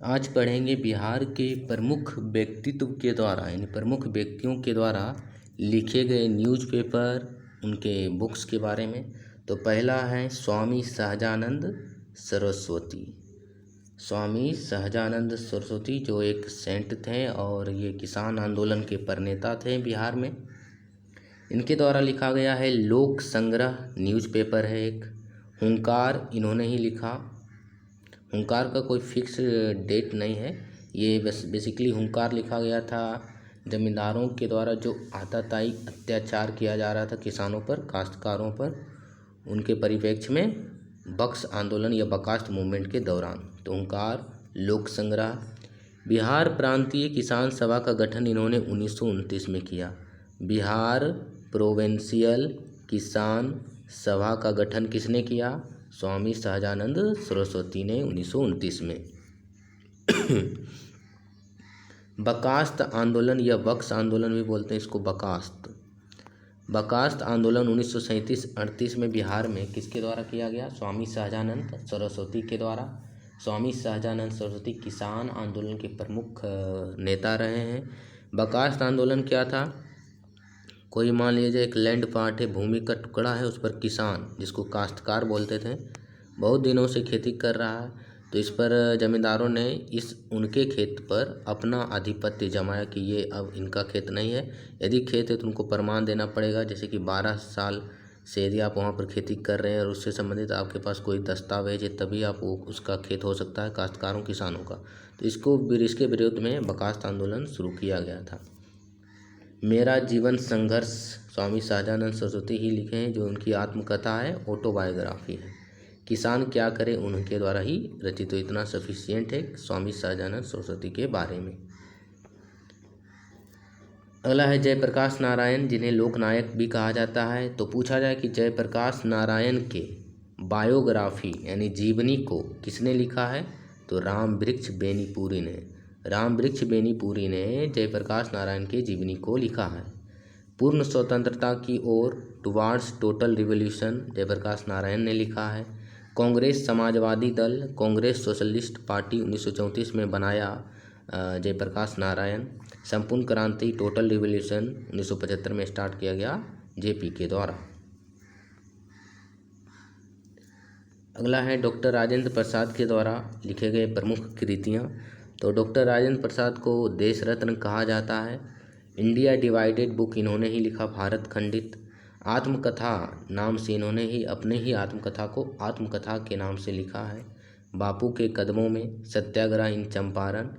आज पढ़ेंगे बिहार के प्रमुख व्यक्तित्व के द्वारा यानी प्रमुख व्यक्तियों के द्वारा लिखे गए न्यूज़पेपर, उनके बुक्स के बारे में। तो पहला है स्वामी सहजानंद सरस्वती। स्वामी सहजानंद सरस्वती जो एक सेंट थे और ये किसान आंदोलन के प्रणेता थे बिहार में। इनके द्वारा लिखा गया है लोक संग्रह न्यूज़पेपर है एक। हुंकार इन्होंने ही लिखा। हुंकार का कोई फिक्स डेट नहीं है, ये बस बेसिकली हुंकार लिखा गया था जमींदारों के द्वारा जो आताताई अत्याचार किया जा रहा था किसानों पर, काश्तकारों पर, उनके परिप्रेक्ष्य में बक्स आंदोलन या बकास्ट मूवमेंट के दौरान। तो हुंकार, लोक संग्रह। बिहार प्रांतीय किसान सभा का गठन इन्होंने 1929 में किया। बिहार प्रोविंशियल किसान सभा का गठन किसने किया? स्वामी सहजानंद सरस्वती ने 1929 में। बकास्त आंदोलन या बक्स आंदोलन भी बोलते हैं इसको, बकास्त आंदोलन 1937-38 में बिहार में किसके द्वारा किया गया? स्वामी सहजानंद सरस्वती के द्वारा। स्वामी सहजानंद सरस्वती किसान आंदोलन के प्रमुख नेता रहे हैं। बकास्त आंदोलन क्या था? कोई मान लीजिए एक लैंड पार्ट है, भूमि का टुकड़ा है, उस पर किसान, जिसको काश्तकार बोलते थे, बहुत दिनों से खेती कर रहा है, तो इस पर जमींदारों ने उनके खेत पर अपना आधिपत्य जमाया कि ये अब इनका खेत नहीं है। यदि खेत है तो उनको प्रमाण देना पड़ेगा, जैसे कि 12 साल से यदि आप वहाँ पर खेती कर रहे हैं और उससे संबंधित आपके पास कोई दस्तावेज है तभी आप उसका खेत हो सकता है काश्तकारों किसानों का। तो इसके विरोध में बकास्त आंदोलन शुरू किया गया था। मेरा जीवन संघर्ष स्वामी सहजानंद सरस्वती ही लिखे हैं, जो उनकी आत्मकथा है, ऑटोबायोग्राफी है। किसान क्या करे उनके द्वारा ही रचित, तो इतना सफिशियंट है स्वामी सहजानंद सरस्वती के बारे में। अगला है जयप्रकाश नारायण, जिन्हें लोकनायक भी कहा जाता है। तो पूछा जाए कि जयप्रकाश नारायण के बायोग्राफी यानी जीवनी को किसने लिखा है? तो रामवृक्ष बेनीपुरी ने। रामवृक्ष बेनीपुरी ने जयप्रकाश नारायण के जीवनी को लिखा है। पूर्ण स्वतंत्रता की ओर towards total revolution Jayaprakash Narayan ने लिखा है। कांग्रेस समाजवादी दल, कांग्रेस सोशलिस्ट पार्टी 1934 में बनाया जयप्रकाश नारायण। संपूर्ण क्रांति टोटल रिवॉल्यूशन 1975 में स्टार्ट किया गया जेपी के द्वारा। अगला है डॉक्टर राजेंद्र प्रसाद के द्वारा लिखे गए प्रमुख कृतियाँ। तो डॉक्टर राजेंद्र प्रसाद को देश रत्न कहा जाता है। इंडिया डिवाइडेड बुक इन्होंने ही लिखा, भारत खंडित। आत्मकथा नाम से इन्होंने ही अपने ही आत्मकथा को आत्मकथा के नाम से लिखा है। बापू के कदमों में, सत्याग्रह इन चंपारण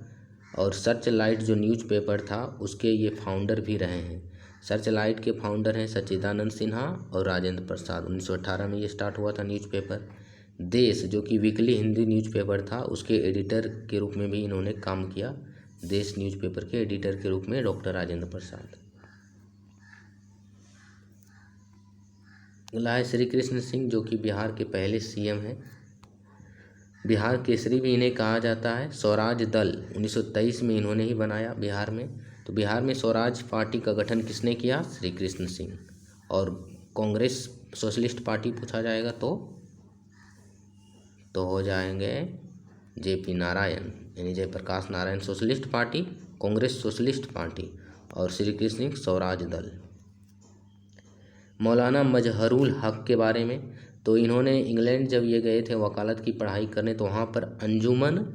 और सर्च लाइट जो न्यूज़पेपर था उसके ये फाउंडर भी रहे हैं। सर्च लाइट के फाउंडर हैं सच्चिदानंद सिन्हा और राजेंद्र प्रसाद। 1918 में ये स्टार्ट हुआ था न्यूज़पेपर। देश जो कि वीकली हिंदी न्यूज़पेपर था उसके एडिटर के रूप में भी इन्होंने काम किया। देश न्यूज़पेपर के एडिटर के रूप में डॉक्टर राजेंद्र प्रसाद। अगला है श्री कृष्ण सिंह, जो कि बिहार के पहले सीएम हैं। बिहार केसरी भी इन्हें कहा जाता है। स्वराज दल 1923 में इन्होंने ही बनाया बिहार में। तो बिहार में स्वराज पार्टी का गठन किसने किया? श्री कृष्ण सिंह। और कांग्रेस सोशलिस्ट पार्टी पूछा जाएगा तो हो जाएंगे जेपी नारायण यानी Jayaprakash Narayan socialist party, Congress socialist party और श्री कृष्ण सिंह स्वराज दल। मौलाना मजहरुल हक के बारे में, तो इन्होंने इंग्लैंड जब ये गए थे वकालत की पढ़ाई करने, तो वहाँ पर अंजुमन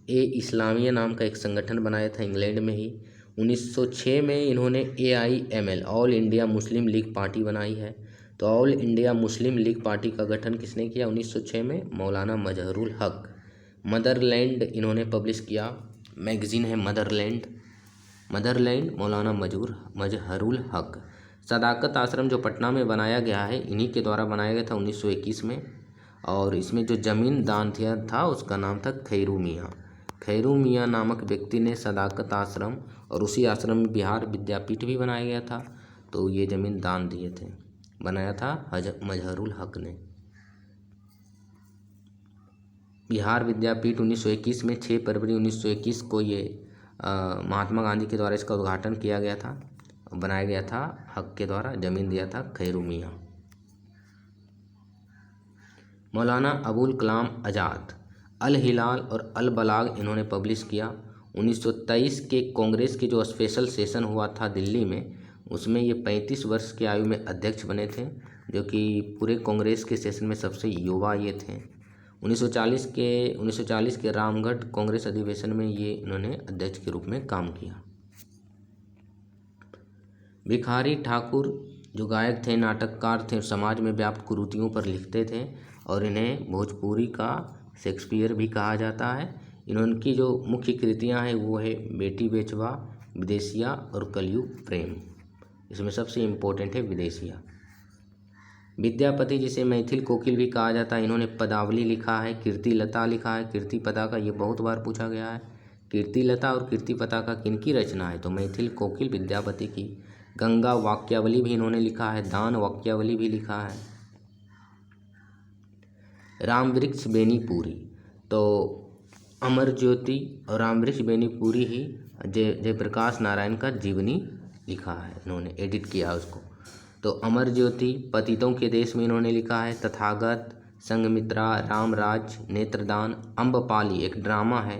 ए इस्लामिया नाम का एक संगठन बनाया था इंग्लैंड में ही। 1906 में इन्होंने AIML all India Muslim league party बनाई है। तो all India Muslim league party का गठन किसने किया? 1906 में मौलाना मजहरुल हक। मदरलैंड इन्होंने पब्लिश किया, मैगजीन है मदरलैंड मौलाना मजहरुल हक। सदाकत आश्रम जो पटना में बनाया गया है इन्हीं के द्वारा बनाया गया था 1921 में। और इसमें जो ज़मीन दान दिया था उसका नाम था खैरू मियाँ। खैरू मियाँ नामक व्यक्ति ने सदाकत आश्रम और उसी आश्रम में बिहार विद्यापीठ भी बनाया गया था, तो ये ज़मीन दान दिए थे, बनाया था मजहरुल हक ने। बिहार विद्यापीठ 1921 में 6 फरवरी 1921 को ये महात्मा गांधी के द्वारा इसका उद्घाटन किया गया था, बनाया गया था हक के द्वारा, जमीन दिया था खैरू मियाँ। मौलाना अबुल कलाम आज़ाद। अल हिलाल और अल बलाग इन्होंने पब्लिश किया। 1923 के कांग्रेस के जो स्पेशल सेशन हुआ था दिल्ली में, उसमें ये 35 वर्ष की आयु में अध्यक्ष बने थे, जो कि पूरे कांग्रेस के सेशन में सबसे युवा ये थे। 1940 के रामगढ़ कांग्रेस अधिवेशन में ये इन्होंने अध्यक्ष के रूप में काम किया। भिखारी ठाकुर जो गायक थे, नाटककार थे, समाज में व्याप्त कुरीतियों पर लिखते थे और इन्हें भोजपुरी का शेक्सपियर भी कहा जाता है। इनकी जो मुख्य कृतियां हैं वो है बेटी बेचवा, विदेशिया और कलयुग प्रेम। इसमें सबसे इम्पोर्टेंट है विदेशिया। विद्यापति जिसे मैथिल कोकिल भी कहा जाता है, इन्होंने पदावली लिखा है, कीर्तिलता लिखा है। कीर्तिपदा का ये बहुत बार पूछा गया है। कीर्तिलता और कीर्तिपदा का किनकी रचना है, तो मैथिल कोकिल विद्यापति की। गंगा वाक्यावली भी इन्होंने लिखा है, दान वाक्यावली भी लिखा है। रामवृक्ष बेनीपुरी, तो अमर ज्योति और रामवृक्ष बेनीपुरी ही जयप्रकाश नारायण का जीवनी लिखा है, इन्होंने एडिट किया उसको। तो अमर ज्योति पतितों के देश में इन्होंने लिखा है। तथागत, संघमित्रा, रामराज, नेत्रदान, अम्बपाली एक ड्रामा है।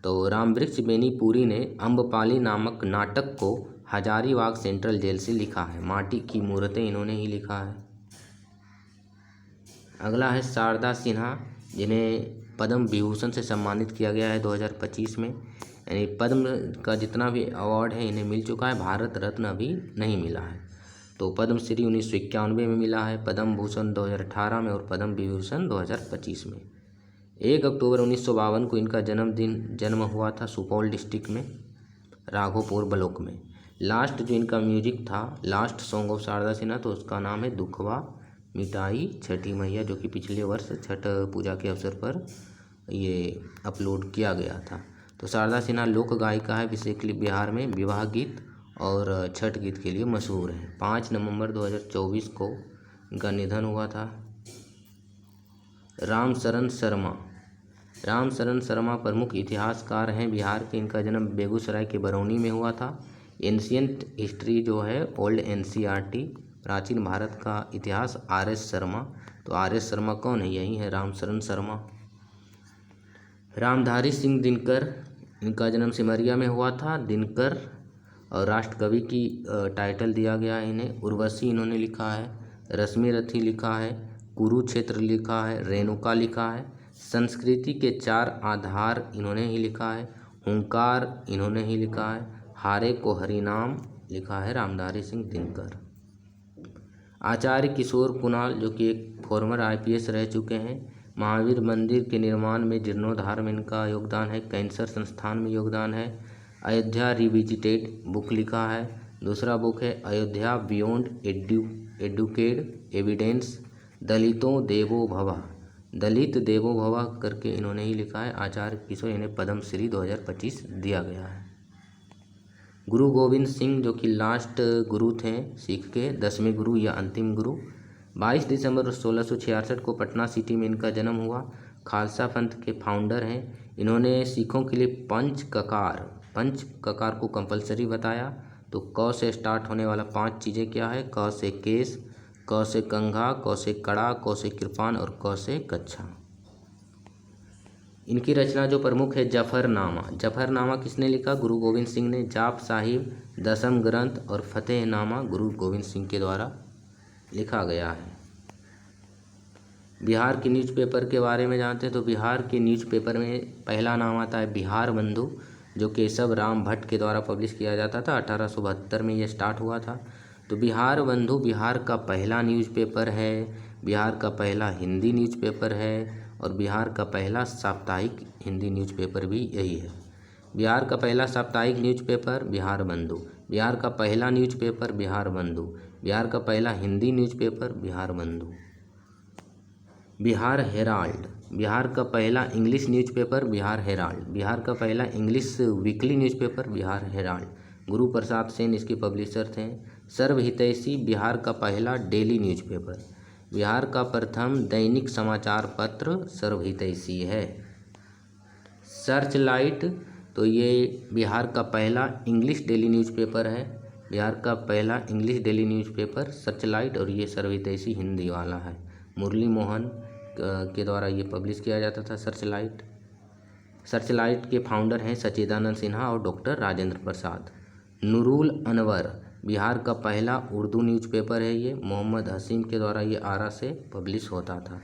तो रामवृक्ष बेनीपुरी ने अम्बपाली नामक नाटक को हजारीबाग सेंट्रल जेल से लिखा है। माटी की मूर्तें इन्होंने ही लिखा है। अगला है शारदा सिन्हा, जिन्हें पद्म विभूषण से सम्मानित किया गया है 2025 में। यानी पद्म का जितना भी अवार्ड है इन्हें मिल चुका है, भारत रत्न अभी नहीं मिला है। तो पद्मश्री 1991 में मिला है, पद्म भूषण 2018 में और पद्म विभूषण 2025 में। 1 अक्टूबर 1952 को इनका जन्म हुआ था सुपौल डिस्ट्रिक्ट में, राघोपुर ब्लॉक में। लास्ट जो इनका म्यूजिक था, last song of Sharda Sinha, तो उसका नाम है दुखवा मिटाई छठी मैया, जो कि पिछले वर्ष छठ पूजा के अवसर पर ये अपलोड किया गया था। तो शारदा सिन्हा लोक गायिका है, बेसिकली बिहार में विवाह गीत और छठ गीत के लिए मशहूर है। 5 नवंबर 2024 को इनका निधन हुआ था। रामशरण शर्मा प्रमुख इतिहासकार हैं बिहार के। इनका जन्म बेगूसराय के बरौनी में हुआ था। एंशियंट हिस्ट्री जो है, ओल्ड एनसीईआरटी, प्राचीन भारत का इतिहास, आर.एस. शर्मा। तो आर.एस. शर्मा कौन है, यही है रामशरण शर्मा। रामधारी सिंह दिनकर, इनका जन्म सिमरिया में हुआ था। दिनकर और राष्ट्रकवि की टाइटल दिया गया है इन्हें। उर्वशी इन्होंने लिखा है, रश्मि रथी लिखा है, कुरुक्षेत्र लिखा है, रेणुका लिखा है। संस्कृति के 4 आधार इन्होंने ही लिखा है। हुंकार इन्होंने ही लिखा है। हारे को हरिनाम लिखा है रामधारी सिंह दिनकर। आचार्य किशोर कुणाल, जो कि एक फॉर्मर आईपीएस रह चुके हैं। महावीर मंदिर के निर्माण में, जीर्णोद्धार में इनका योगदान है। कैंसर संस्थान में योगदान है। अयोध्या रिविजिटेड बुक लिखा है। दूसरा बुक है अयोध्या बियॉन्ड एडुकेड एविडेंस, दलितों देवो भवा, दलित देवो भवा करके इन्होंने ही लिखा है। आचार्य किशोर, इन्हें पद्मश्री 2025 दिया गया है। गुरु गोविंद सिंह, जो कि लास्ट गुरु थे सिख के, 10वें गुरु या अंतिम गुरु। 22 दिसंबर 1666 को पटना सिटी में इनका जन्म हुआ। खालसा पंथ के फाउंडर हैं। इन्होंने सिखों के लिए पंच ककार को कंपलसरी बताया। तो क से स्टार्ट होने वाला 5 चीज़ें क्या है, क से केस, क से कंघा, क से कड़ा, क से कृपान और क से कच्छा। इनकी रचना जो प्रमुख है, जफरनामा किसने लिखा, गुरु गोविंद सिंह ने। जाप साहिब, दसम ग्रंथ और फतेहनामा गुरु गोविंद सिंह के द्वारा लिखा गया है। बिहार के न्यूज़पेपर के बारे में जानते हैं। तो बिहार के न्यूज़पेपर में पहला नाम आता है बिहार बंधु, जो केशव राम भट्ट के द्वारा पब्लिश किया जाता था। 1872 में ये स्टार्ट हुआ था। तो बिहार बंधु बिहार का पहला न्यूज़पेपर है, बिहार का पहला हिंदी न्यूज़पेपर है और बिहार का पहला साप्ताहिक हिंदी न्यूज़पेपर भी यही है। बिहार का पहला साप्ताहिक न्यूज़पेपर बिहार बंधु, बिहार का पहला न्यूज़पेपर बिहार बंधु, बिहार का पहला हिंदी न्यूज़पेपर बिहार बंधु। बिहार हेराल्ड, बिहार का पहला English newspaper Bihar Herald, Bihar का पहला English weekly newspaper Bihar Herald. Guru Prasad Sen इसके पब्लिशर थे। सर्वहितैषी बिहार का पहला डेली न्यूज़पेपर, बिहार का प्रथम दैनिक समाचार पत्र सर्वहितैषी है। सर्चलाइट, तो ये बिहार का पहला इंग्लिश डेली न्यूज़पेपर है, बिहार का पहला इंग्लिश डेली न्यूज़पेपर सर्चलाइट, और ये सर्वहितैषी हिंदी वाला है। मुरली मोहन के द्वारा ये पब्लिश किया जाता था सर्चलाइट। सर्चलाइट के फाउंडर हैं सच्चिदानंद सिन्हा और डॉक्टर राजेंद्र प्रसाद। नूरुल अनवर बिहार का पहला उर्दू न्यूज़पेपर है ये, मोहम्मद हसीम के द्वारा ये आरा से पब्लिश होता था।